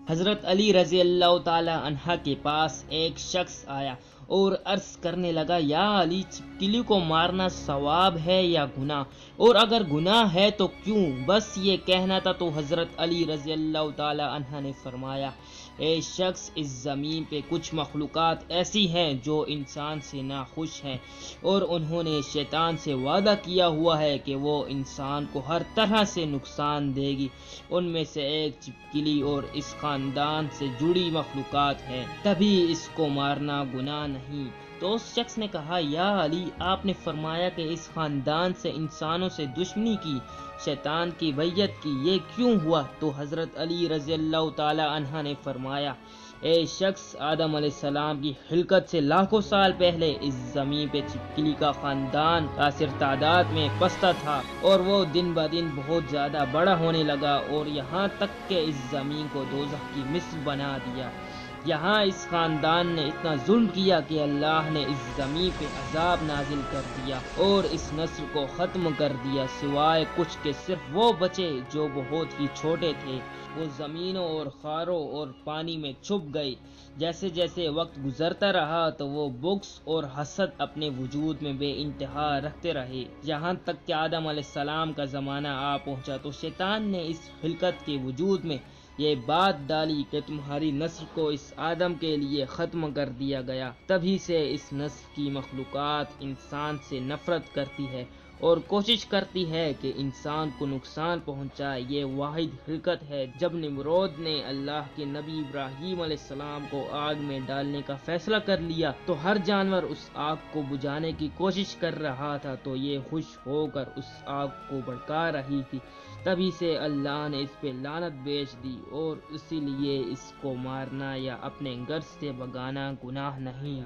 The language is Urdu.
حضرت علی رضی اللہ تعالی عنہ کے پاس ایک شخص آیا اور عرض کرنے لگا، یا علی، چھپکلی کو مارنا ثواب ہے یا گناہ؟ اور اگر گناہ ہے تو کیوں؟ بس یہ کہنا تھا تو حضرت علی رضی اللہ تعالی عنہ نے فرمایا، اے شخص، اس زمین پہ کچھ مخلوقات ایسی ہیں جو انسان سے ناخوش ہیں، اور انہوں نے شیطان سے وعدہ کیا ہوا ہے کہ وہ انسان کو ہر طرح سے نقصان دے گی۔ ان میں سے ایک چھپکلی اور اس خاندان سے جڑی مخلوقات ہے، تبھی اس کو مارنا گناہ نہیں۔ تو اس شخص نے کہا، یا علی، آپ نے فرمایا کہ اس خاندان سے انسانوں سے دشمنی کی، شیطان کی بیعت کی، یہ کیوں ہوا؟ تو حضرت علی رضی اللہ تعالی عنہ نے فرمایا، اے شخص، آدم علیہ السلام کی خلقت سے لاکھوں سال پہلے اس زمین پہ چھپکلی کا خاندان کثیر تعداد میں پستہ تھا، اور وہ دن بہ دن بہت زیادہ بڑا ہونے لگا، اور یہاں تک کہ اس زمین کو دوزخ کی مثل بنا دیا۔ یہاں اس خاندان نے اتنا ظلم کیا کہ اللہ نے اس زمین پہ عذاب نازل کر دیا اور اس نسل کو ختم کر دیا، سوائے کچھ کے صرف وہ بچے جو بہت ہی چھوٹے تھے۔ وہ زمینوں اور خاروں اور پانی میں چھپ گئے۔ جیسے جیسے وقت گزرتا رہا تو وہ بغض اور حسد اپنے وجود میں بے انتہا رکھتے رہے، یہاں تک کہ آدم علیہ السلام کا زمانہ آ پہنچا تو شیطان نے اس خلقت کے وجود میں یہ بات ڈالی کہ تمہاری نسل کو اس آدم کے لیے ختم کر دیا گیا۔ تبھی سے اس نسل کی مخلوقات انسان سے نفرت کرتی ہے اور کوشش کرتی ہے کہ انسان کو نقصان پہنچائے۔ یہ واحد خلقت ہے۔ جب نمرود نے اللہ کے نبی ابراہیم علیہ السلام کو آگ میں ڈالنے کا فیصلہ کر لیا تو ہر جانور اس آگ کو بجھانے کی کوشش کر رہا تھا تو یہ خوش ہو کر اس آگ کو بھڑکا رہی تھی۔ تبھی سے اللہ نے اس پہ لعنت بھیج دی، اور اسی لیے اس کو مارنا یا اپنے گھر سے بھگانا گناہ نہیں۔